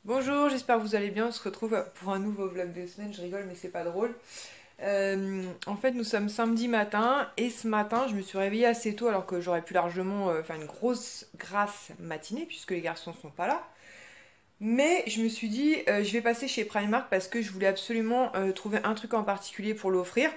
Bonjour, j'espère que vous allez bien. On se retrouve pour un nouveau vlog de semaine. Je rigole, mais c'est pas drôle. En fait, nous sommes samedi matin et ce matin, je me suis réveillée assez tôt alors que j'aurais pu largement faire une grosse grasse matinée puisque les garçons sont pas là. Mais je me suis dit, je vais passer chez Primark parce que je voulais absolument trouver un truc en particulier pour l'offrir.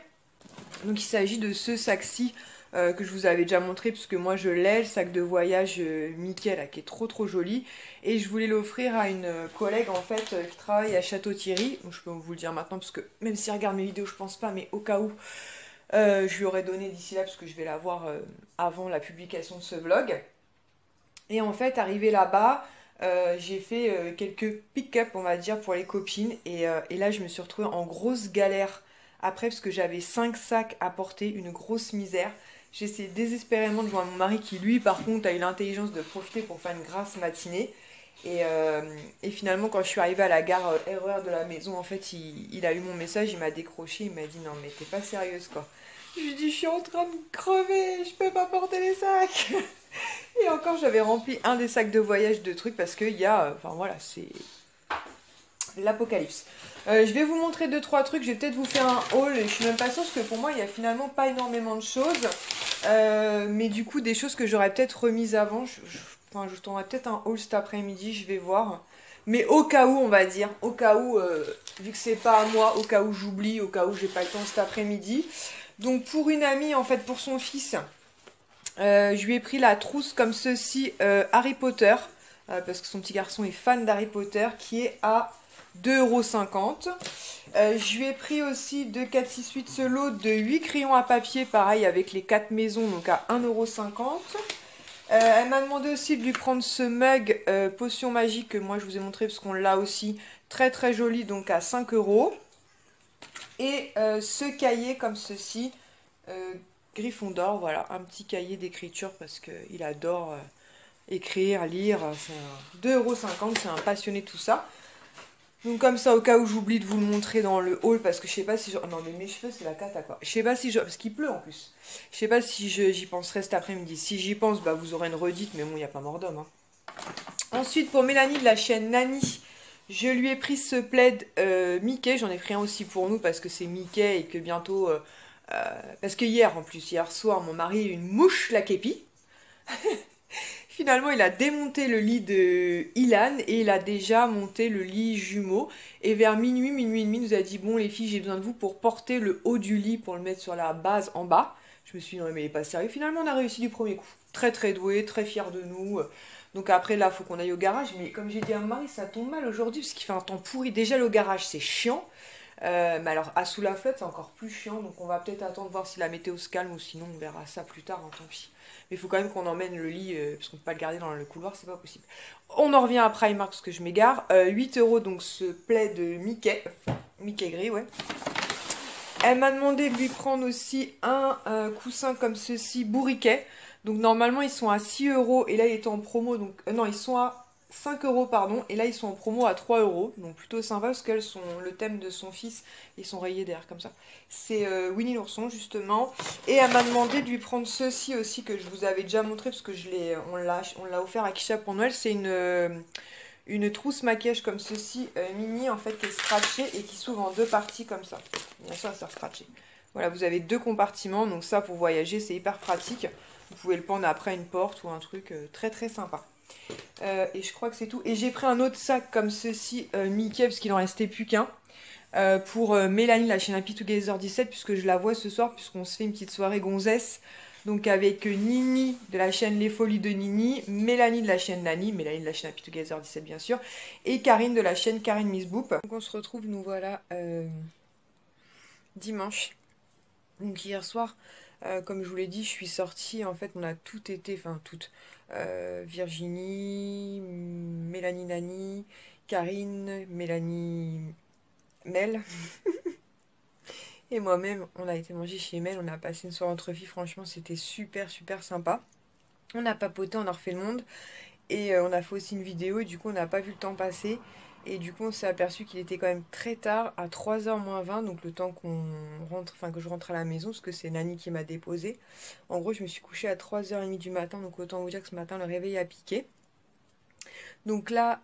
Donc il s'agit de ce sac-ci que je vous avais déjà montré puisque moi je l'ai, le sac de voyage Mickey là qui est trop joli. Et je voulais l'offrir à une collègue en fait qui travaille à Château-Thierry. Donc je peux vous le dire maintenant parce que même si elle regarde mes vidéos je pense pas, mais au cas où je lui aurais donné d'ici là parce que je vais la voir avant la publication de ce vlog. Et en fait arrivé là-bas, j'ai fait quelques pick-up, on va dire, pour les copines. Et là, je me suis retrouvée en grosse galère après, parce que j'avais 5 sacs à porter, une grosse misère. J'essayais désespérément de joindre mon mari qui, lui, par contre, a eu l'intelligence de profiter pour faire une grasse matinée. Et finalement, quand je suis arrivée à la gare RER de la maison, en fait, il a eu mon message, il m'a décroché, il m'a dit non, mais t'es pas sérieuse, quoi. Je lui ai dit, je suis en train de crever, je peux pas porter les sacs. Et encore, j'avais rempli un des sacs de voyage de trucs parce qu'il y a. Enfin voilà, c'est l'apocalypse. Je vais vous montrer deux trois trucs. Je vais peut-être vous faire un haul. Je suis même pas sûre parce que pour moi, il y a finalement pas énormément de choses. Mais du coup, des choses que j'aurais peut-être remises avant. Enfin, je tournerai peut-être un haul cet après-midi. Je vais voir. Mais au cas où, on va dire, au cas où, vu que c'est pas à moi, au cas où j'oublie, au cas où j'ai pas le temps cet après-midi. Donc pour une amie, en fait, pour son fils, je lui ai pris la trousse comme ceci, Harry Potter, parce que son petit garçon est fan d'Harry Potter, qui est à 2,50 €. Je lui ai pris aussi de 4 6 8 ce lot de 8 crayons à papier, pareil avec les 4 maisons, donc à 1,50 €. Elle m'a demandé aussi de lui prendre ce mug potion magique que moi je vous ai montré parce qu'on l'a aussi, très joli, donc à 5 €. Et ce cahier comme ceci, euh, Gryffondor, voilà, un petit cahier d'écriture parce qu'il adore écrire, lire. C'est un 2,50 €, c'est un passionné de tout ça. Donc comme ça, au cas où j'oublie de vous le montrer dans le haul, parce que je sais pas si je... Non mais mes cheveux, c'est la cata quoi. Je sais pas si je... Parce qu'il pleut en plus. Je sais pas si j'y penserai cet après-midi. Si j'y pense, bah vous aurez une redite, mais bon, il n'y a pas mort d'homme, hein. Ensuite, pour Mélanie de la chaîne Nani, je lui ai pris ce plaid Mickey. J'en ai pris un aussi pour nous parce que c'est Mickey et que bientôt... parce que hier, en plus, hier soir, mon mari a eu une mouche, la képi. Finalement, il a démonté le lit de Ilan et il a déjà monté le lit jumeau. Et vers minuit et demi, il nous a dit, bon les filles, j'ai besoin de vous pour porter le haut du lit pour le mettre sur la base en bas. Je me suis dit, non mais il est pas sérieux. Finalement, on a réussi du premier coup. Très doué, très fier de nous. Donc après, là, faut qu'on aille au garage. Mais comme j'ai dit à mon mari, ça tombe mal aujourd'hui parce qu'il fait un temps pourri. Déjà, le garage, c'est chiant. Mais alors, à sous la flotte, c'est encore plus chiant. Donc, on va peut-être attendre voir si la météo se calme ou sinon, on verra ça plus tard, hein, tant pis. Mais il faut quand même qu'on emmène le lit parce qu'on peut pas le garder dans le couloir, c'est pas possible. On en revient à Primark parce que je m'égare. 8 € donc ce plaid de Mickey. Mickey gris, ouais. Elle m'a demandé de lui prendre aussi un coussin comme ceci, bourriquet. Donc normalement ils sont à 6 € et là il était en promo. Donc non, ils sont à 5 € pardon. Et là ils sont en promo à 3 €. Donc plutôt sympa parce qu'elles sont le thème de son fils. Ils sont rayés derrière comme ça. C'est Winnie l'ourson justement. Et elle m'a demandé de lui prendre ceci aussi que je vous avais déjà montré parce que on l'a offert à Kisha pour Noël. C'est une trousse maquillage comme ceci, mini en fait, qui est scratchée et qui s'ouvre en deux parties comme ça. Bien sûr, ça sert scratché. Voilà, vous avez deux compartiments, donc ça pour voyager c'est hyper pratique. Vous pouvez le pendre après une porte ou un truc très sympa. Et je crois que c'est tout. Et j'ai pris un autre sac comme ceci, Mickey, parce qu'il en restait plus qu'un. Pour Mélanie, la chaîne Happy Together 17, puisque je la vois ce soir, puisqu'on se fait une petite soirée gonzesse. Donc avec Nini de la chaîne Les Folies de Nini, Mélanie de la chaîne Nani, Mélanie de la chaîne Happy Together 17 bien sûr, et Karine de la chaîne Karine Miss Boop. Donc on se retrouve, nous voilà, dimanche. Donc hier soir, comme je vous l'ai dit, je suis sortie, en fait on a tout été, enfin toutes, Virginie, Mélanie Nani, Karine, Mélanie Mel, et moi-même, on a été manger chez Mel, on a passé une soirée entre filles, franchement c'était super sympa. On a papoté, on a refait le monde, et on a fait aussi une vidéo, et du coup on n'a pas vu le temps passer. Et du coup on s'est aperçu qu'il était quand même très tard, à 3 h moins 20, donc le temps qu'on rentre, enfin que je rentre à la maison, parce que c'est Nani qui m'a déposé. En gros je me suis couchée à 3h30 du matin, donc autant vous dire que ce matin le réveil a piqué. Donc là,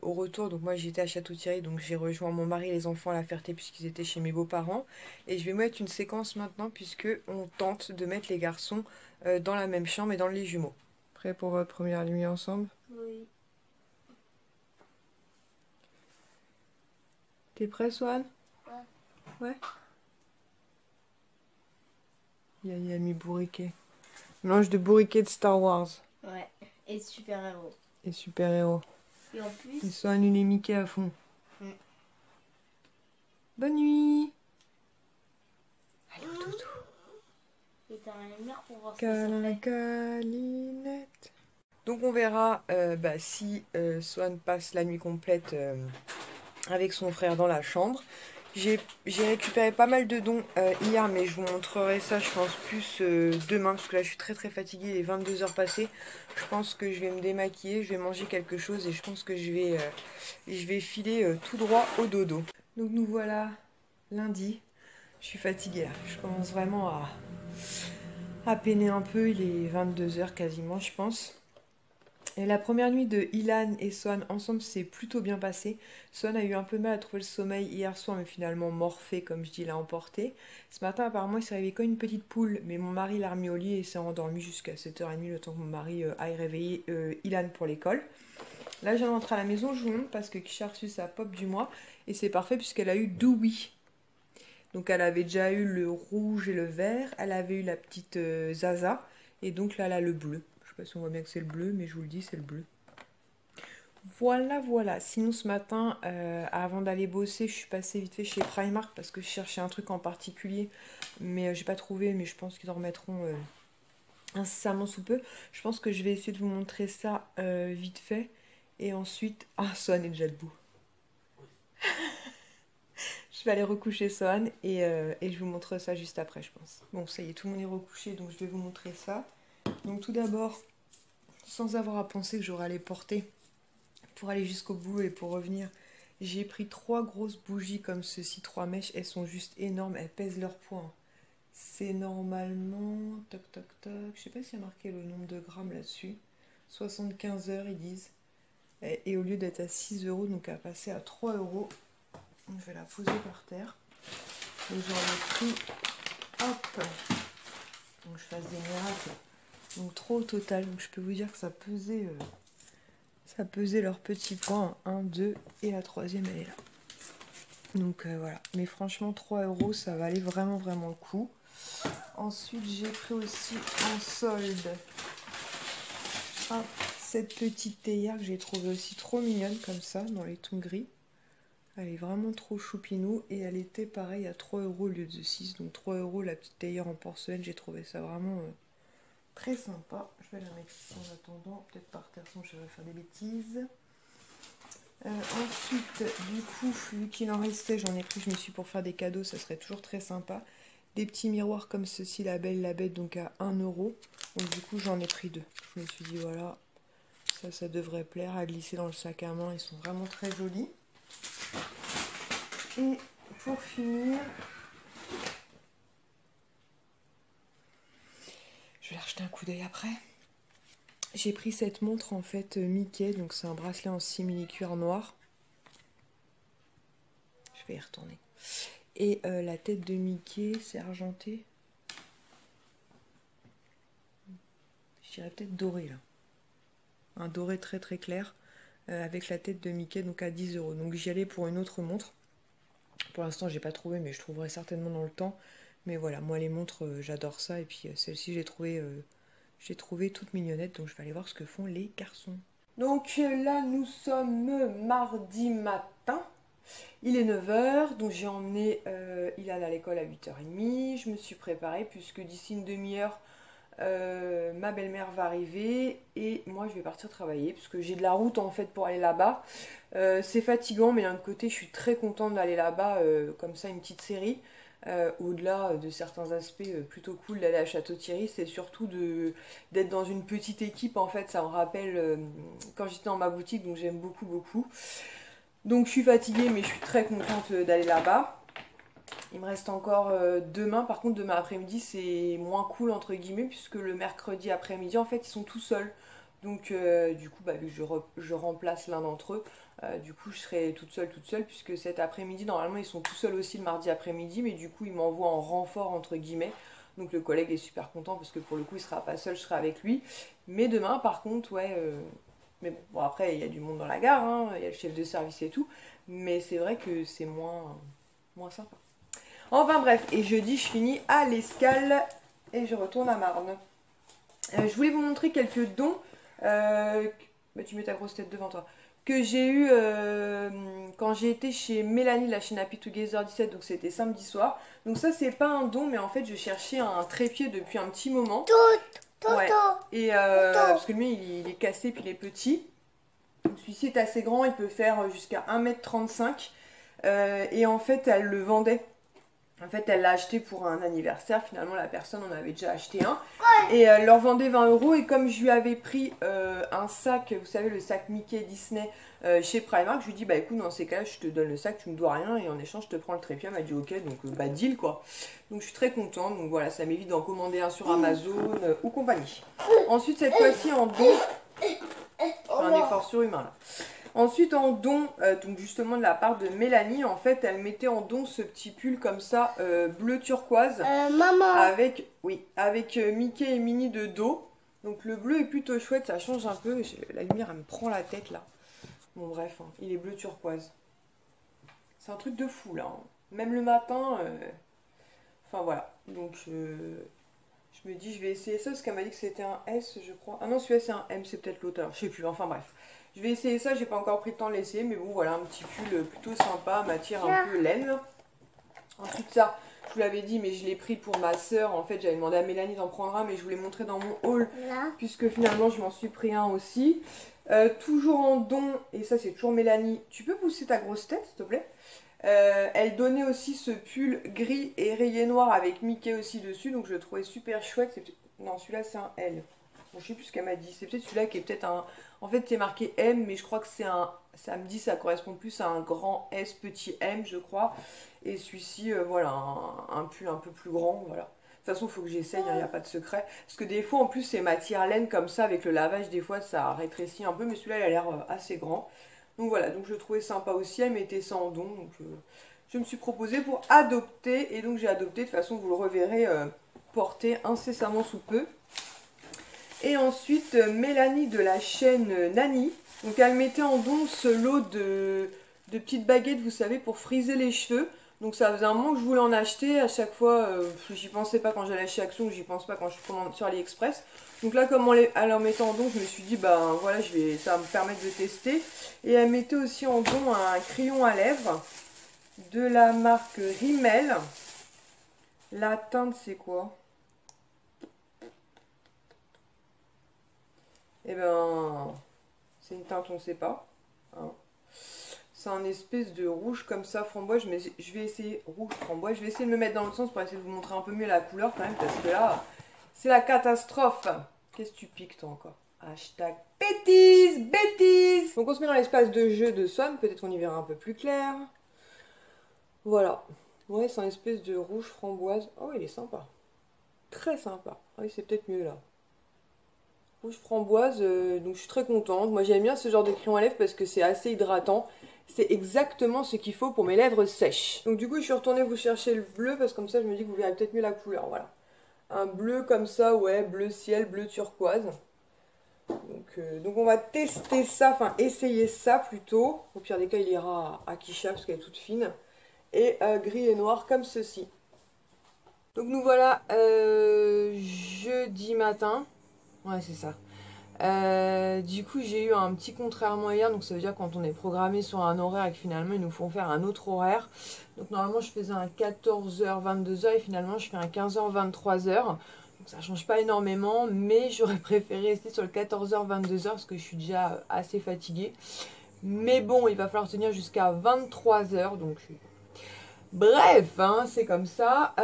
au retour, donc moi j'étais à Château-Thierry, donc j'ai rejoint mon mari et les enfants à La Ferté puisqu'ils étaient chez mes beaux-parents. Et je vais mettre une séquence maintenant puisque on tente de mettre les garçons dans la même chambre et dans le lit jumeau. Prêt pour votre première nuit ensemble? Oui. T'es prêt, Swan? Ouais. Ouais. Il a mis bourriquet. Mélange de bourriquet de Star Wars. Ouais. Et super-héros. Et super-héros. Et en plus... Et Swan, il est Mickey à fond. Mm. Bonne nuit. Allez, au dodo. Et t'as un lumière pour voir ce que ça Câlin, fait. câlinette. Donc on verra si Swan passe la nuit complète avec son frère dans la chambre. J'ai récupéré pas mal de dons hier, mais je vous montrerai ça, je pense, plus demain, parce que là je suis très très fatiguée, il est 22 heures passées. Je pense que je vais me démaquiller, je vais manger quelque chose et je pense que je vais filer tout droit au dodo. Donc nous voilà lundi. Je suis fatiguée là, je commence vraiment à peiner un peu, il est 22 heures quasiment, je pense. Et la première nuit de Ilan et Swan ensemble s'est plutôt bien passée. Swan a eu un peu mal à trouver le sommeil hier soir, mais finalement morphé, comme je dis, l'a emporté. Ce matin, apparemment, il s'est réveillé comme une petite poule, mais mon mari l'a remis au lit et s'est endormi jusqu'à 7h30, le temps que mon mari aille réveiller Ilan pour l'école. Là, je viens de rentrer à la maison, je vous montre parce que Kisha a reçu sa pop du mois, et c'est parfait puisqu'elle a eu Dewey. Donc elle avait déjà eu le rouge et le vert, elle avait eu la petite Zaza, et donc là, elle a le bleu. Je sais pas si on voit bien que c'est le bleu, mais je vous le dis, c'est le bleu. Voilà, voilà. Sinon, ce matin, avant d'aller bosser, je suis passée vite fait chez Primark parce que je cherchais un truc en particulier, mais j'ai pas trouvé, mais je pense qu'ils en remettront incessamment sous peu. Je pense que je vais essayer de vous montrer ça vite fait. Et ensuite... Ah, Sohan est déjà debout. Je vais aller recoucher Sohan et je vous montre ça juste après, je pense. Bon, ça y est, tout le monde est recouché, donc je vais vous montrer ça. Donc tout d'abord, sans avoir à penser que j'aurai à les porter pour aller jusqu'au bout et pour revenir, j'ai pris 3 grosses bougies comme ceci, 3 mèches. Elles sont juste énormes, elles pèsent leur poids. C'est normalement... Toc, toc, toc. Je sais pas s'il y a marqué le nombre de grammes là-dessus. 75 heures, ils disent. Et au lieu d'être à 6 euros, donc à passer à 3 euros. Je vais la poser par terre. Donc j'en ai pris... Hop. Donc je fasse des miracles. Donc 3 au total. Donc je peux vous dire que ça pesait... Ça pesait leur petit poids, 1, 2 et la troisième elle est là. Donc voilà, mais franchement 3 euros ça valait vraiment vraiment le coup. Ensuite j'ai pris aussi en solde cette petite théière que j'ai trouvée aussi trop mignonne comme ça dans les tons gris. Elle est vraiment trop choupinou et elle était pareil à 3 euros au lieu de 6. Donc 3 euros la petite théière en porcelaine, j'ai trouvé ça vraiment... très sympa. Je vais la mettre ici en attendant. Peut-être par terre, sinon je vais faire des bêtises. Ensuite, du coup, vu qu'il en restait, j'en ai pris, je me suis pour faire des cadeaux, ça serait toujours très sympa. Des petits miroirs comme ceci, la belle, la bête, donc à 1 euro. Donc du coup, j'en ai pris 2. Je me suis dit, voilà, ça devrait plaire à glisser dans le sac à main. Ils sont vraiment très jolis. Et pour finir... Je vais la rejeter un coup d'œil après. J'ai pris cette montre en fait Mickey, donc c'est un bracelet en simili-cuir noir. Je vais y retourner. Et la tête de Mickey, c'est argenté. Je dirais peut-être doré là. Un doré très très clair avec la tête de Mickey, donc à 10 euros. Donc j'y allais pour une autre montre. Pour l'instant, j'ai pas trouvé, mais je trouverai certainement dans le temps. Mais voilà, moi les montres, j'adore ça. Et puis celle-ci, j'ai trouvé toute mignonnette, donc je vais aller voir ce que font les garçons. Donc là, nous sommes mardi matin. Il est 9h, donc j'ai emmené Ilan à l'école à 8h30. Je me suis préparée puisque d'ici une demi-heure, ma belle-mère va arriver et moi je vais partir travailler puisque j'ai de la route en fait pour aller là-bas. C'est fatigant, mais d'un côté, je suis très contente d'aller là-bas, comme ça, une petite série. Au-delà de certains aspects plutôt cool d'aller à Château-Thierry, c'est surtout d'être dans une petite équipe. En fait, ça me rappelle quand j'étais dans ma boutique, donc j'aime beaucoup, beaucoup. Donc je suis fatiguée, mais je suis très contente d'aller là-bas. Il me reste encore demain. Par contre, demain après-midi, c'est moins cool, entre guillemets, puisque le mercredi après-midi, en fait, ils sont tout seuls. Donc du coup, bah, vu que je remplace l'un d'entre eux, du coup je serai toute seule, puisque cet après-midi, normalement ils sont tout seuls aussi le mardi après-midi, mais du coup ils m'envoient en renfort entre guillemets. Donc le collègue est super content parce que pour le coup il sera pas seul, je serai avec lui. Mais demain par contre, ouais, mais bon après il y a du monde dans la gare, hein, il y a le chef de service et tout, mais c'est vrai que c'est moins sympa. Enfin bref, et jeudi je finis à l'Escale et je retourne à Marne. Je voulais vous montrer quelques dons. Bah, tu mets ta grosse tête devant toi. Que j'ai eu quand j'ai été chez Mélanie, la chaîne Happy Together 17, donc c'était samedi soir. Donc ça c'est pas un don, mais en fait je cherchais un trépied depuis un petit moment. Ouais. Et parce que lui il est cassé puis il est petit. Celui-ci est assez grand, il peut faire jusqu'à 1,35 m. Et en fait elle le vendait. En fait, elle l'a acheté pour un anniversaire. Finalement, la personne en avait déjà acheté un. Et elle leur vendait 20 €. Et comme je lui avais pris un sac, vous savez, le sac Mickey Disney chez Primark, je lui ai dit, bah écoute, dans ces cas-là, je te donne le sac, tu me dois rien. Et en échange, je te prends le trépied. Elle m'a dit, ok, donc bah deal quoi. Donc je suis très contente. Donc voilà, ça m'évite d'en commander un sur Amazon ou compagnie. Ensuite, cette fois-ci, en don. Je fais un effort surhumain là. Ensuite en don, donc justement de la part de Mélanie, en fait elle mettait en don ce petit pull comme ça, bleu turquoise, Maman. avec Mickey et Minnie de dos. Donc le bleu est plutôt chouette, ça change un peu, la lumière elle me prend la tête là. Bon bref, hein, il est bleu turquoise. C'est un truc de fou là, hein. Même le matin, enfin voilà, donc je me dis je vais essayer ça parce qu'elle m'a dit que c'était un S je crois. Ah non celui-là c'est un M, c'est peut-être l'auteur, je sais plus, enfin bref. Je vais essayer ça, j'ai pas encore pris le temps de l'essayer, mais bon voilà, un petit pull plutôt sympa, matière un peu laine. Ensuite ça, je vous l'avais dit, mais je l'ai pris pour ma soeur. En fait, j'avais demandé à Mélanie d'en prendre un, mais je vous l'ai montré dans mon haul, puisque finalement je m'en suis pris un aussi. Toujours en don, et ça c'est toujours Mélanie. Tu peux pousser ta grosse tête, s'il te plaît? Elle donnait aussi ce pull gris et rayé noir avec Mickey aussi dessus, donc je le trouvais super chouette. Non, celui-là c'est un L. Bon, je sais plus ce qu'elle m'a dit. C'est peut-être celui-là qui est peut-être un... En fait, c'est marqué M, mais je crois que c'est un... Ça me dit ça correspond plus à un grand S, petit M, je crois. Et celui-ci, voilà, un pull un peu plus grand, voilà. De toute façon, il faut que j'essaye, il n'y a pas de secret. Parce que des fois, en plus, c'est matière laine comme ça, avec le lavage, des fois, ça rétrécit un peu. Mais celui-là, il a l'air assez grand. Donc voilà, donc je le trouvais sympa aussi. Elle mettait ça en don, donc je me suis proposée pour adopter. Et donc j'ai adopté, de toute façon, vous le reverrez porter incessamment sous peu. Et ensuite, Mélanie de la chaîne Nani. Donc elle mettait en don ce lot de petites baguettes, vous savez, pour friser les cheveux. Donc ça faisait un moment que je voulais en acheter. À chaque fois, j'y pensais pas quand j'allais chez Action, j'y pense pas quand je commande sur AliExpress. Donc là, comme elle en mettait en don, je me suis dit, bah voilà, ça va me permettre de tester. Et elle mettait aussi en don un crayon à lèvres de la marque Rimmel. La teinte, c'est quoi? Eh ben, c'est une teinte, on ne sait pas. Hein. C'est un espèce de rouge comme ça, framboise. Mais je vais essayer, rouge framboise. Je vais essayer de me mettre dans l'autre sens pour essayer de vous montrer un peu mieux la couleur quand même. Parce que là, c'est la catastrophe. Qu'est-ce que tu piques toi encore? Hashtag bêtise. Donc on se met dans l'espace de jeu de Son. Peut-être qu'on y verra un peu plus clair. Voilà. Ouais, c'est un espèce de rouge framboise. Oh, il est sympa. Très sympa. Ah oui, c'est peut-être mieux là. Rouge framboise, donc je suis très contente. Moi j'aime bien ce genre de crayon à lèvres parce que c'est assez hydratant. C'est exactement ce qu'il faut pour mes lèvres sèches. Donc du coup je suis retournée vous chercher le bleu parce que comme ça je me dis que vous verrez peut-être mieux la couleur. Voilà. Un bleu comme ça, ouais, bleu ciel, bleu turquoise. Donc on va tester ça, enfin essayer ça plutôt. Au pire des cas il ira à Kisha parce qu'elle est toute fine. Et gris et noir comme ceci. Donc nous voilà jeudi matin. Ouais, c'est ça. Du coup, j'ai eu un petit contrairement hier. Donc, ça veut dire quand on est programmé sur un horaire et que finalement, ils nous font faire un autre horaire. Donc, normalement, je faisais un 14h, 22h et finalement, je fais un 15h, 23h. Donc, ça change pas énormément. Mais j'aurais préféré rester sur le 14h, 22h parce que je suis déjà assez fatiguée. Mais bon, il va falloir tenir jusqu'à 23h. Donc, bref, hein, c'est comme ça.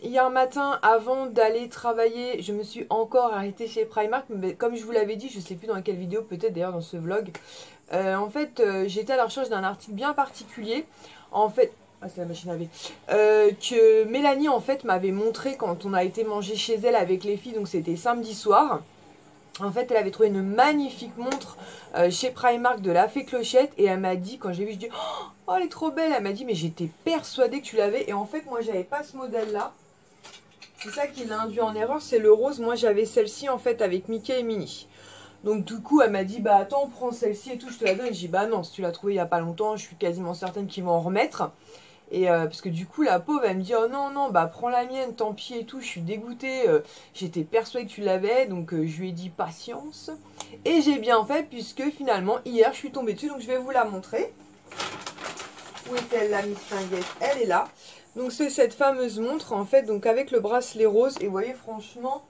Hier matin, avant d'aller travailler, je me suis encore arrêtée chez Primark. Mais comme je vous l'avais dit, je ne sais plus dans quelle vidéo, peut-être d'ailleurs dans ce vlog. En fait, j'étais à la recherche d'un article bien particulier. En fait, ah, c'est la machine à laver. Que Mélanie, en fait, m'avait montré quand on a été manger chez elle avec les filles. Donc, c'était samedi soir. En fait, elle avait trouvé une magnifique montre chez Primark de la Fée Clochette. Et elle m'a dit, quand j'ai vu, je dis, oh, elle est trop belle. Elle m'a dit, mais j'étais persuadée que tu l'avais. Et en fait, moi, j'avais pas ce modèle-là. C'est ça qui l'a induit en erreur, c'est le rose. Moi, j'avais celle-ci, en fait, avec Mickey et Minnie. Donc, du coup, elle m'a dit, bah, attends, prends celle-ci et tout, je te la donne. Et j'ai dit, bah non, si tu l'as trouvée il n'y a pas longtemps, je suis quasiment certaine qu'ils vont en remettre. Et parce que du coup, la pauvre, elle me dit, oh non, non, bah prends la mienne, tant pis et tout, je suis dégoûtée. J'étais persuadée que tu l'avais, donc je lui ai dit patience. Et j'ai bien fait, puisque finalement, hier, je suis tombée dessus, donc je vais vous la montrer. Où est-elle, la Miss Fringuette? Elle est là. Donc c'est cette fameuse montre, en fait, donc avec le bracelet rose. Et vous voyez, franchement,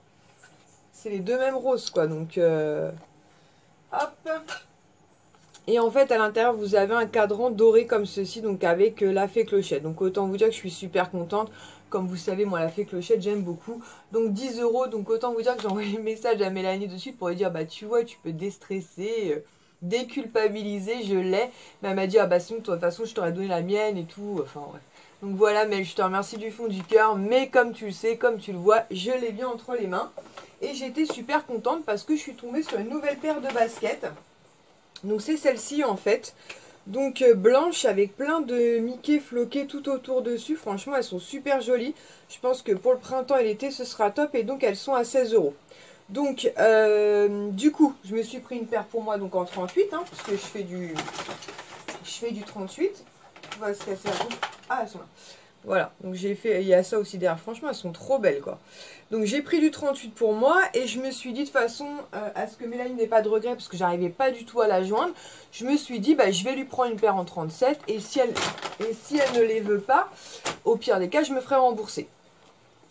c'est les deux mêmes roses, quoi. Donc, hop. Et en fait, à l'intérieur, vous avez un cadran doré comme ceci, donc avec la Fée Clochette. Donc autant vous dire que je suis super contente. Comme vous savez, moi, la Fée Clochette, j'aime beaucoup. Donc 10 €, donc autant vous dire que j'ai envoyé un message à Mélanie de suite pour lui dire, bah tu vois, tu peux déstresser, déculpabiliser, je l'ai. Mais elle m'a dit, ah bah sinon, de toute façon, je t'aurais donné la mienne et tout. Enfin, ouais. Donc voilà, Mel, je te remercie du fond du cœur. Mais comme tu le sais, comme tu le vois, je l'ai bien entre les mains. Et j'étais super contente parce que je suis tombée sur une nouvelle paire de baskets. Donc c'est celle-ci en fait, donc blanche avec plein de Mickey floqués tout autour dessus. Franchement elles sont super jolies, je pense que pour le printemps et l'été ce sera top. Et donc elles sont à 16 €. Donc du coup je me suis pris une paire pour moi donc en 38 hein, parce que je fais du 38. On va se casser la bouche. Ah elles sont là. Voilà, donc j'ai fait, il y a ça aussi derrière, franchement elles sont trop belles quoi. Donc j'ai pris du 38 pour moi et je me suis dit de façon à ce que Mélanie n'ait pas de regret parce que j'arrivais pas du tout à la joindre. Je me suis dit bah je vais lui prendre une paire en 37 et si elle ne les veut pas, au pire des cas je me ferai rembourser.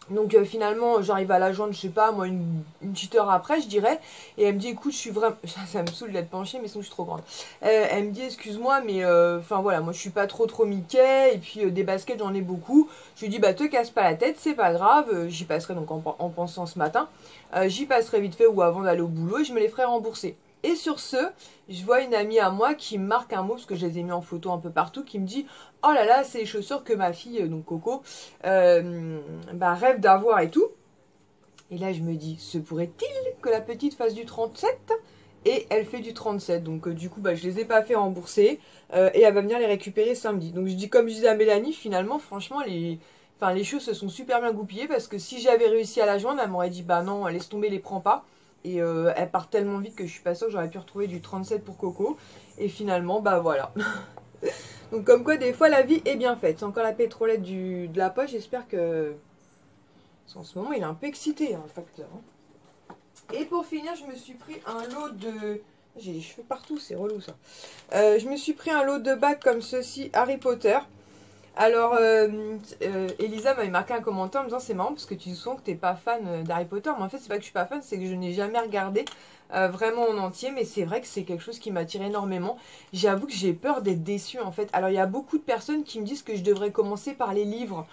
Donc finalement j'arrive à la joindre, je sais pas moi une petite heure après je dirais. Et elle me dit écoute je suis vraiment, ça me saoule d'être penchée mais sinon je suis trop grande. Elle me dit excuse-moi mais enfin voilà moi je suis pas trop Mickey. Et puis des baskets j'en ai beaucoup. Je lui dis bah te casse pas la tête c'est pas grave. J'y passerai donc en pensant ce matin. J'y passerai vite fait ou avant d'aller au boulot et je me les ferai rembourser. Et sur ce, je vois une amie à moi qui me marque un mot, parce que je les ai mis en photo un peu partout, qui me dit « Oh là là, c'est les chaussures que ma fille, donc Coco, bah, rêve d'avoir et tout. » Et là, je me dis « Se pourrait-il que la petite fasse du 37 ?» Et elle fait du 37. Donc du coup, bah, je les ai pas fait rembourser. Et elle va venir les récupérer samedi. Donc je dis comme je disais à Mélanie, finalement, franchement, les choses se sont super bien goupillées. Parce que si j'avais réussi à la joindre, elle m'aurait dit « Bah non, laisse tomber, les prends pas. » Et elle part tellement vite que je suis pas sûre que j'aurais pu retrouver du 37 pour Coco. Et finalement, bah voilà. Donc comme quoi, des fois, la vie est bien faite. C'est encore la pétrolette de la poche. J'espère que... En ce moment, il est un peu excité, hein, le facteur. Hein. Et pour finir, je me suis pris un lot de... J'ai les cheveux partout, c'est relou ça. Je me suis pris un lot de bacs comme ceci, Harry Potter. Alors, Elisa m'avait marqué un commentaire en me disant c'est marrant parce que tu dis souvent que t'es pas fan d'Harry Potter. Mais en fait, c'est pas que je suis pas fan, c'est que je n'ai jamais regardé vraiment en entier. Mais c'est vrai que c'est quelque chose qui m'attire énormément. J'avoue que j'ai peur d'être déçue en fait. Alors, il y a beaucoup de personnes qui me disent que je devrais commencer par les livres.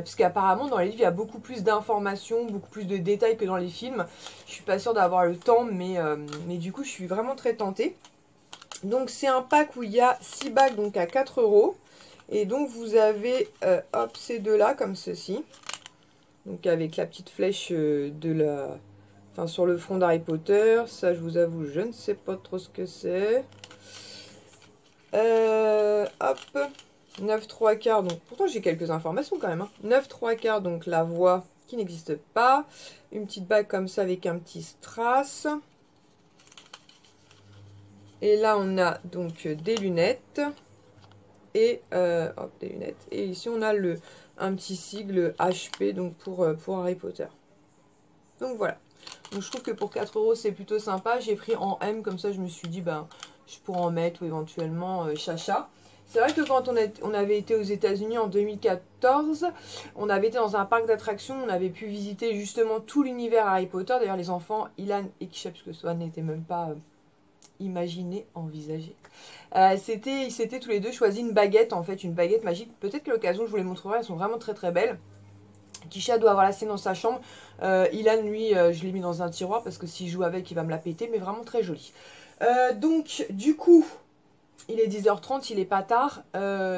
Puisqu'apparemment, dans les livres, il y a beaucoup plus d'informations, beaucoup plus de détails que dans les films. Je suis pas sûre d'avoir le temps, mais du coup, je suis vraiment très tentée. Donc, c'est un pack où il y a 6 bacs, donc à 4 €. Et donc vous avez hop, ces deux-là comme ceci. Donc avec la petite flèche sur le front d'Harry Potter. Ça je vous avoue, je ne sais pas trop ce que c'est. Hop, 9 3/4. Donc pourtant j'ai quelques informations quand même. Hein. 9 3/4, donc la voix qui n'existe pas. Une petite bague comme ça avec un petit strass. Et là on a donc des lunettes. Et hop, des lunettes. Et ici on a un petit sigle HP donc pour Harry Potter. Donc voilà. Donc je trouve que pour 4 € c'est plutôt sympa. J'ai pris en M comme ça je me suis dit ben je pourrais en mettre ou éventuellement chacha. C'est vrai que quand on avait été aux États-Unis en 2014, on avait été dans un parc d'attractions, on avait pu visiter justement tout l'univers Harry Potter. D'ailleurs les enfants, Ilan et Kisha, puisque Swan n'était même pas imaginé, envisagé. Ils s'étaient tous les deux choisi une baguette, en fait, une baguette magique. Peut-être qu'à l'occasion, je vous les montrerai, elles sont vraiment très très belles. Kisha doit avoir la sienne dans sa chambre. Ilan, lui, je l'ai mis dans un tiroir parce que s'il joue avec, il va me la péter, mais vraiment très jolie. Donc, du coup, Il est 10h30, il est pas tard.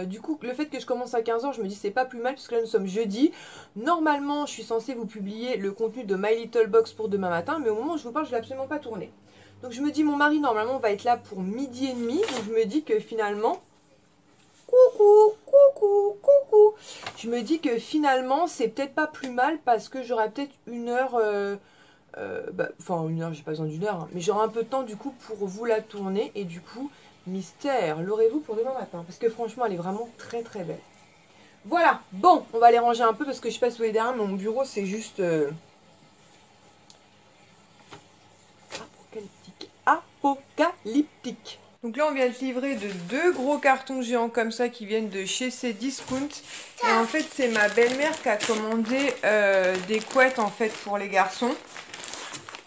Du coup, le fait que je commence à 15h, je me dis c'est pas plus mal puisque là nous sommes jeudi. Normalement, je suis censée vous publier le contenu de My Little Box pour demain matin, mais au moment où je vous parle, je l'ai absolument pas tourné. Donc je me dis, mon mari normalement va être là pour 12h30, donc je me dis que finalement... Coucou, coucou, coucou. Je me dis que finalement, c'est peut-être pas plus mal parce que j'aurai peut-être une heure... enfin, une heure, j'ai pas besoin d'une heure, hein, mais j'aurai un peu de temps du coup pour vous la tourner et du coup... Mystère, l'aurez-vous pour demain matin? Parce que franchement, elle est vraiment très très belle. Voilà, bon, on va les ranger un peu parce que je sais pas si vous voyez derrière, mais mon bureau c'est juste... apocalyptique. Donc là, on vient de livrer de 2 gros cartons géants comme ça qui viennent de chez Cdiscount. Et en fait, c'est ma belle-mère qui a commandé des couettes en fait pour les garçons.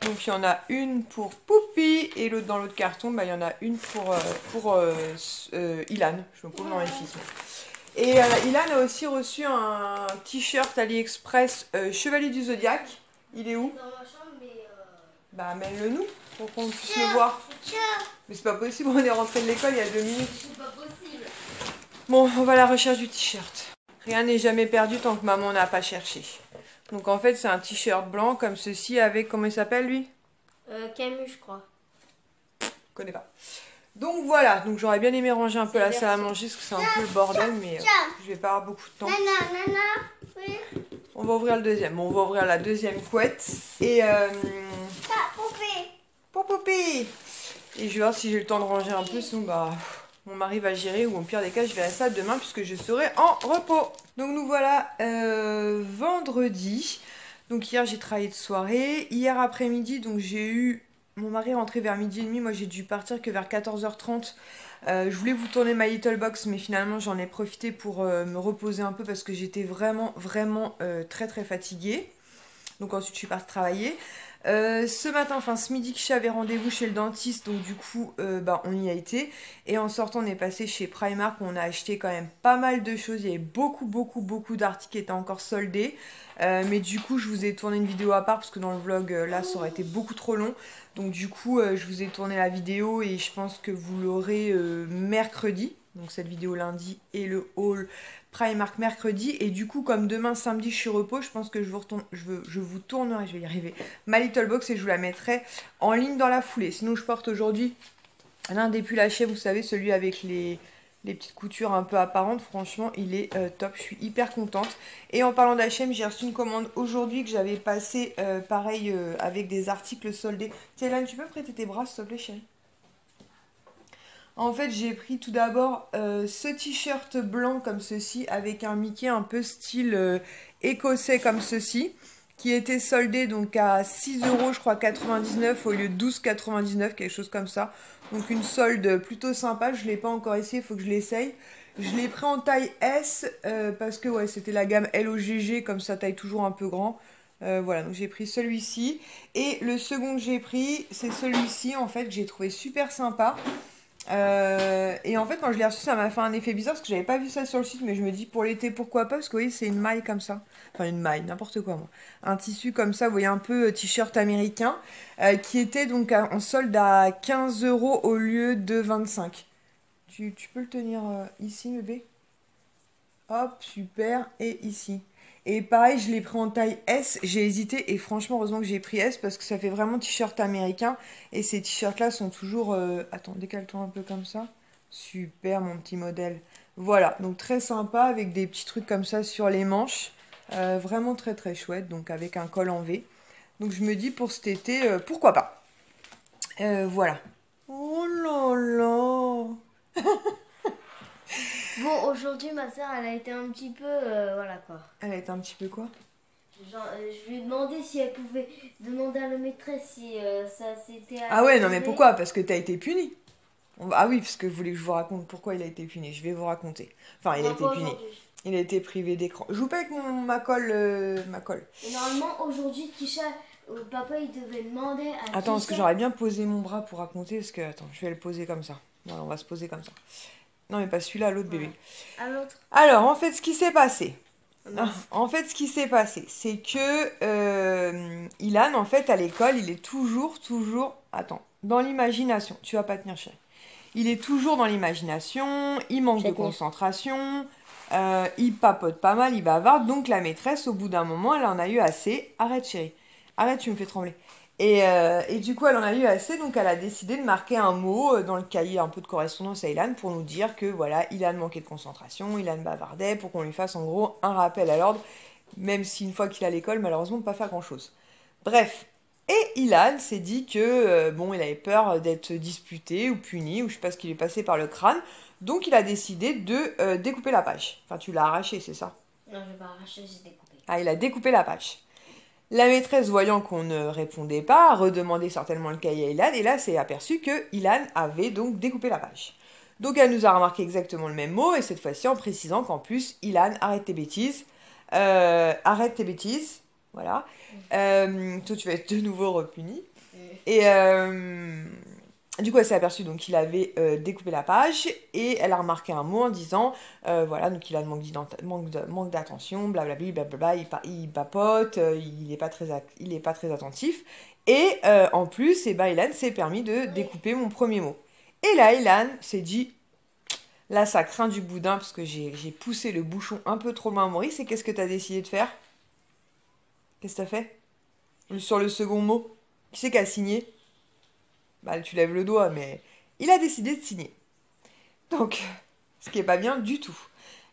Donc il y en a une pour Poupie et l'autre dans l'autre carton, bah, il y en a une pour Ilan. Je me coupe dans les filles. Et Ilan a aussi reçu un t-shirt AliExpress Chevalier du Zodiaque. Il est où? Dans ma chambre, mais... Bah amène-le nous pour qu'on puisse le voir. Mais c'est pas possible, on est rentré de l'école il y a 2 minutes. C'est pas possible. Bon, on va à la recherche du t-shirt. Rien n'est jamais perdu tant que maman n'a pas cherché. Donc en fait c'est un t-shirt blanc comme ceci avec, comment il s'appelle lui? Camus je crois. Je connais pas. Donc voilà, donc j'aurais bien aimé ranger un peu la salle à manger parce que c'est un peu le bordel mais je vais pas avoir beaucoup de temps. Oui. On va ouvrir le deuxième, bon, on va ouvrir la deuxième couette et pour Poupée. Et je vais voir si j'ai le temps de ranger un peu, sinon bah mon mari va gérer ou au pire des cas je verrai ça demain puisque je serai en repos. Donc nous voilà vendredi. Donc hier j'ai travaillé de soirée. Hier après-midi donc j'ai eu mon mari rentré vers 12h30. Moi j'ai dû partir que vers 14h30. Je voulais vous tourner My Little Box mais finalement j'en ai profité pour me reposer un peu parce que j'étais vraiment très très fatiguée. Donc ensuite je suis partie travailler. Ce matin, enfin ce midi, j'avais rendez-vous chez le dentiste, donc du coup, bah, on y a été. Et en sortant, on est passé chez Primark, où on a acheté quand même pas mal de choses. Il y avait beaucoup d'articles qui étaient encore soldés. Mais du coup, je vous ai tourné une vidéo à part, parce que dans le vlog, là, ça aurait été beaucoup trop long. Donc du coup, je vous ai tourné la vidéo et je pense que vous l'aurez mercredi. Donc cette vidéo lundi et le haul Primark mercredi. Et du coup, comme demain samedi je suis repos, je pense que je vous tournerai, je vais y arriver, ma Little Box et je vous la mettrai en ligne dans la foulée. Sinon je porte aujourd'hui l'un des pulls H&M, vous savez, celui avec les petites coutures un peu apparentes. Franchement il est top, je suis hyper contente. Et en parlant d'H&M, j'ai reçu une commande aujourd'hui que j'avais passée pareil avec des articles soldés. Tiens Hélène, tu peux me prêter tes bras s'il te plaît chérie? En fait, j'ai pris tout d'abord ce t-shirt blanc comme ceci avec un Mickey un peu style écossais comme ceci qui était soldé donc à 6 € je crois 99 au lieu de 12,99, quelque chose comme ça. Donc une solde plutôt sympa, je ne l'ai pas encore essayé, il faut que je l'essaye. Je l'ai pris en taille S parce que ouais, c'était la gamme LOGG, comme ça taille toujours un peu grand. Voilà, donc j'ai pris celui-ci. Et le second que j'ai pris, c'est celui-ci en fait que j'ai trouvé super sympa. Et en fait quand je l'ai reçu ça m'a fait un effet bizarre parce que j'avais pas vu ça sur le site, mais je me dis pour l'été pourquoi pas, parce que vous voyez c'est une maille comme ça, enfin une maille, n'importe quoi moi, un tissu comme ça, vous voyez un peu t-shirt américain qui était donc en solde à 15 € au lieu de 25. Tu peux le tenir ici bébé, hop super, et ici. Et pareil, je l'ai pris en taille S, j'ai hésité et franchement, heureusement que j'ai pris S parce que ça fait vraiment t-shirt américain. Et ces t-shirts-là sont toujours... Attends, décale-toi un peu comme ça. Super, mon petit modèle. Voilà, donc très sympa avec des petits trucs comme ça sur les manches. Vraiment très chouette, donc avec un col en V. Donc je me dis pour cet été, pourquoi pas. Voilà. Oh là là. Bon, aujourd'hui, ma soeur, elle a été un petit peu... voilà quoi. Elle a été un petit peu quoi? Genre, je lui ai demandé si elle pouvait demander à la maîtresse si ça s'était... Ah ouais, non mais pourquoi? Parce que t'as été puni. Ah oui, parce que vous voulez que je vous raconte pourquoi il a été puni. Je vais vous raconter. Enfin, il a été puni. Il a été privé d'écran. Je joue pas avec ma colle. Et normalement, aujourd'hui, Kisha, papa, il devait demander à Attends, parce que j'aurais bien posé mon bras pour raconter. Parce que, attends, je vais le poser comme ça. Voilà, on va se poser comme ça. Non, mais pas celui-là, l'autre bébé. À l'autre. Alors, en fait, ce qui s'est passé... c'est que Ilan, en fait, à l'école, il est toujours, attends, dans l'imagination. Tu vas pas tenir chérie. Il est toujours dans l'imagination, il manque de J'adore. concentration, il papote pas mal, il bavarde. Donc la maîtresse, au bout d'un moment, elle en a eu assez. Arrête chérie, arrête, tu me fais trembler. Et du coup, elle en a eu assez, donc elle a décidé de marquer un mot dans le cahier un peu de correspondance à Ilan pour nous dire que voilà, Ilan manquait de concentration, Ilan bavardait, pour qu'on lui fasse en gros un rappel à l'ordre, même si une fois qu'il est à l'école, malheureusement, pas faire grand-chose. Bref, et Ilan s'est dit que bon, il avait peur d'être disputé ou puni, ou je sais pas ce qui lui est passé par le crâne, donc il a décidé de découper la page. Enfin, tu l'as arraché, c'est ça? Non, je vais pas arracher, j'ai découpé. Ah, il a découpé la page. La maîtresse, voyant qu'on ne répondait pas, a redemandé certainement le cahier à Ilan, et là s'est aperçu que Ilan avait donc découpé la page. Donc elle nous a remarqué exactement le même mot, et cette fois-ci en précisant qu'en plus, Ilan, arrête tes bêtises. Arrête tes bêtises. Voilà. Toi, tu vas être de nouveau repuni. Et du coup, elle s'est aperçue donc qu'il avait découpé la page et elle a remarqué un mot en disant voilà, donc il a manque d'attention, blablabla, blablabla, il papote, il est pas très attentif. Et en plus, Ilan s'est permis de découper mon premier mot. Et là, Ilan s'est dit là, ça craint du boudin parce que j'ai poussé le bouchon un peu trop loin à Maurice. Et qu'est-ce que tu as décidé de faire? Qu'est-ce que t'as fait? Sur le second mot? Qui c'est qui a signé? Bah, tu lèves le doigt, mais il a décidé de signer. Donc, ce qui est pas bien du tout.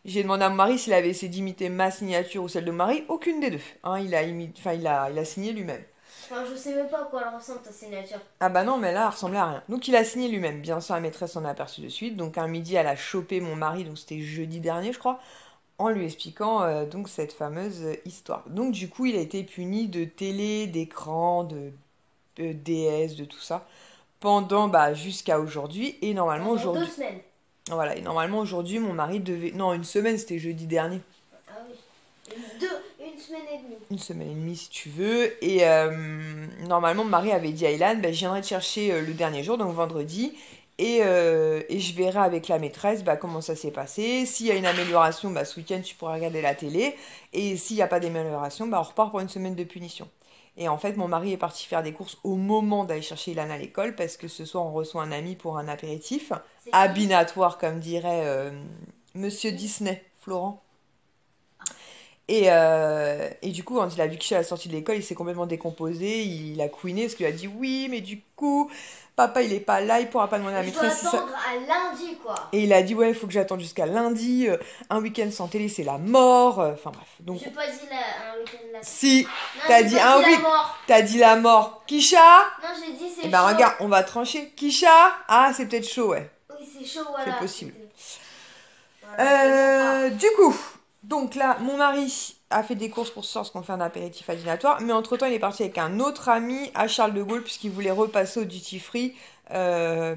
J'ai demandé à mon mari s'il avait essayé d'imiter ma signature ou celle de Marie. Aucune des deux. Hein, il a signé lui-même. Enfin, je sais même pas à quoi elle ressemble ta signature. Ah bah non, mais là, elle ressemblait à rien. Donc il a signé lui-même. Bien sûr, la maîtresse s'en a aperçu de suite. Donc un midi, elle a chopé mon mari, donc c'était jeudi dernier, je crois, en lui expliquant donc cette fameuse histoire. Donc du coup, il a été puni de télé, d'écran, de DS, de tout ça, pendant jusqu'à aujourd'hui. Et normalement Pendant aujourd'hui, 2 semaines. voilà, et normalement aujourd'hui, mon mari devait, non, une semaine, c'était jeudi dernier. Ah oui. Une semaine et demie. Une semaine et demie si tu veux. Et normalement, Marie avait dit à Ilan, je viendrai te chercher le dernier jour, donc vendredi. Et je verrai avec la maîtresse comment ça s'est passé. S'il y a une amélioration, ce week-end, tu pourras regarder la télé. Et s'il n'y a pas d'amélioration, on repart pour une semaine de punition. Et en fait, mon mari est parti faire des courses au moment d'aller chercher Ilan à l'école, parce que ce soir, on reçoit un ami pour un apéritif. Abinatoire, comme dirait Monsieur Disney, Florent. Et du coup, quand il a vu que je suis à la sortie de l'école, il s'est complètement décomposé, il a couiné parce qu'il a dit oui, mais du coup, papa il est pas là, il pourra pas demander à la Je dois maîtresse. attendre à lundi, quoi. Et il a dit ouais, il faut que j'attende jusqu'à lundi, un week-end sans télé c'est la mort, enfin bref. Donc J'ai pas dit un week-end là. si, Non, t'as j'ai dit pas un dit la week, mort. t'as dit la mort. Kisha? Non, j'ai dit c'est Eh chaud. ben regarde, on va trancher. Kisha? Ah, c'est peut-être chaud, ouais. Oui, c'est chaud, voilà. C'est possible. Voilà, Du coup, donc là, mon mari a fait des courses pour ce soir parce qu'on fait un apéritif à dînatoire, mais entre-temps, il est parti avec un autre ami à Charles de Gaulle puisqu'il voulait repasser au duty free,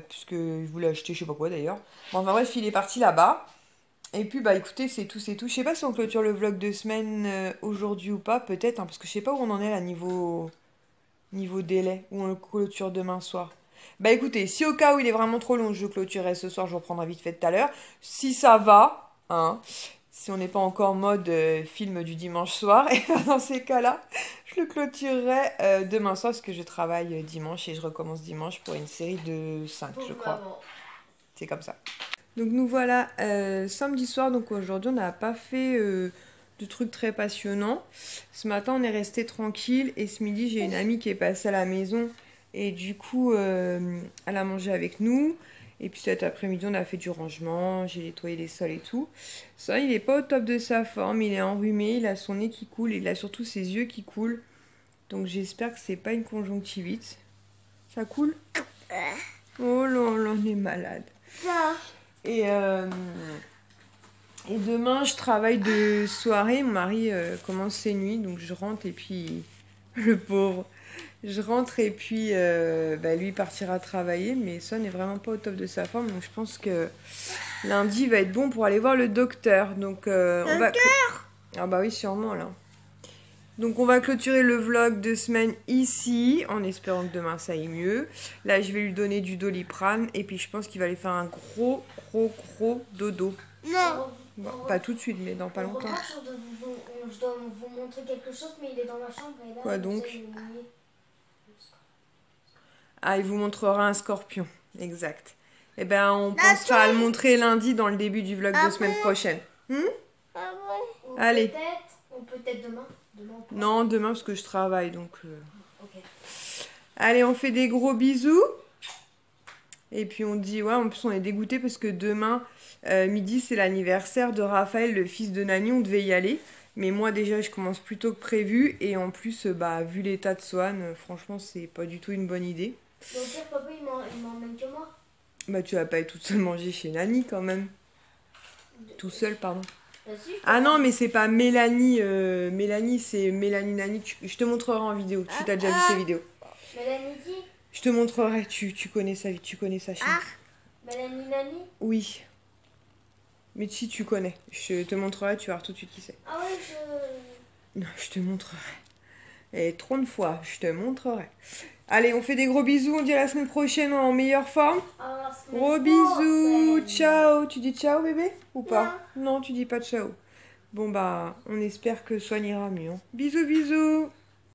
puisqu'il voulait acheter je sais pas quoi d'ailleurs. Bon, enfin bref, il est parti là-bas. Et puis, écoutez, c'est tout, c'est tout. Je sais pas si on clôture le vlog de semaine aujourd'hui ou pas, peut-être, hein, parce que je sais pas où on en est là, niveau délai, ou on le clôture demain soir. Écoutez, si au cas où il est vraiment trop long, je clôturerai ce soir, je reprendrai vite fait tout à l'heure. Si ça va, hein, si on n'est pas encore en mode film du dimanche soir, et dans ces cas-là, je le clôturerai demain soir parce que je travaille dimanche et je recommence dimanche pour une série de 5, je crois. C'est comme ça. Donc nous voilà samedi soir, donc aujourd'hui on n'a pas fait de trucs très passionnants. Ce matin on est resté tranquille et ce midi j'ai une amie qui est passée à la maison et du coup elle a mangé avec nous. Et puis cet après-midi on a fait du rangement, j'ai nettoyé les sols et tout. Ça, il est pas au top de sa forme, il est enrhumé, il a son nez qui coule et il a surtout ses yeux qui coulent. Donc j'espère que c'est pas une conjonctivite. Ça coule? Oh là là, on est malade. Et demain, je travaille de soirée. Mon mari commence ses nuits, donc je rentre et puis... Le pauvre. Je rentre et puis lui partira travailler, mais ça n'est vraiment pas au top de sa forme. Donc je pense que lundi va être bon pour aller voir le docteur. Donc on va... Ah bah oui, sûrement là. Donc on va clôturer le vlog de semaine ici, en espérant que demain ça aille mieux. Là je vais lui donner du Doliprane et puis je pense qu'il va aller faire un gros dodo. Non. Bon, pas tout de suite, mais dans pas longtemps. Je dois vous montrer quelque chose, mais il est dans ma chambre. Et là, quoi donc? Ah, il vous montrera un scorpion, exact. Eh ben, on pensera à le montrer lundi dans le début du vlog de semaine prochaine. Allez. Ou peut-être demain. Non, demain parce que je travaille, donc... Ok. Allez, on fait des gros bisous. Et puis on dit, ouais, en plus on est dégoûté parce que demain, midi, c'est l'anniversaire de Raphaël, le fils de Nani, on devait y aller. Mais moi déjà, je commence plus tôt que prévu. Et en plus, bah, vu l'état de Swan, franchement, c'est pas du tout une bonne idée. Donc papa, il m'emmène que moi. Bah, tu vas pas être toute seule manger chez Nani quand même. Tout seul, pardon. Si, Ah non, mais c'est pas Mélanie. Mélanie, c'est Mélanie Nani. Je te montrerai en vidéo. Tu t'as déjà vu ses vidéos. Mélanie qui? Je te montrerai. Tu connais sa chaîne. Mélanie Nani? Oui. Mais si tu connais. Je te montrerai. Tu vas voir tout de suite qui c'est. Ah ouais, Non, je te montrerai. Et 30 fois, je te montrerai. Allez, on fait des gros bisous. On dit à la semaine prochaine en meilleure forme. Gros bisous. Ciao. Tu dis ciao, bébé? Ou pas? Non, tu dis pas ciao. Bon, bah, on espère que Swan ira mieux. Bisous, bisous.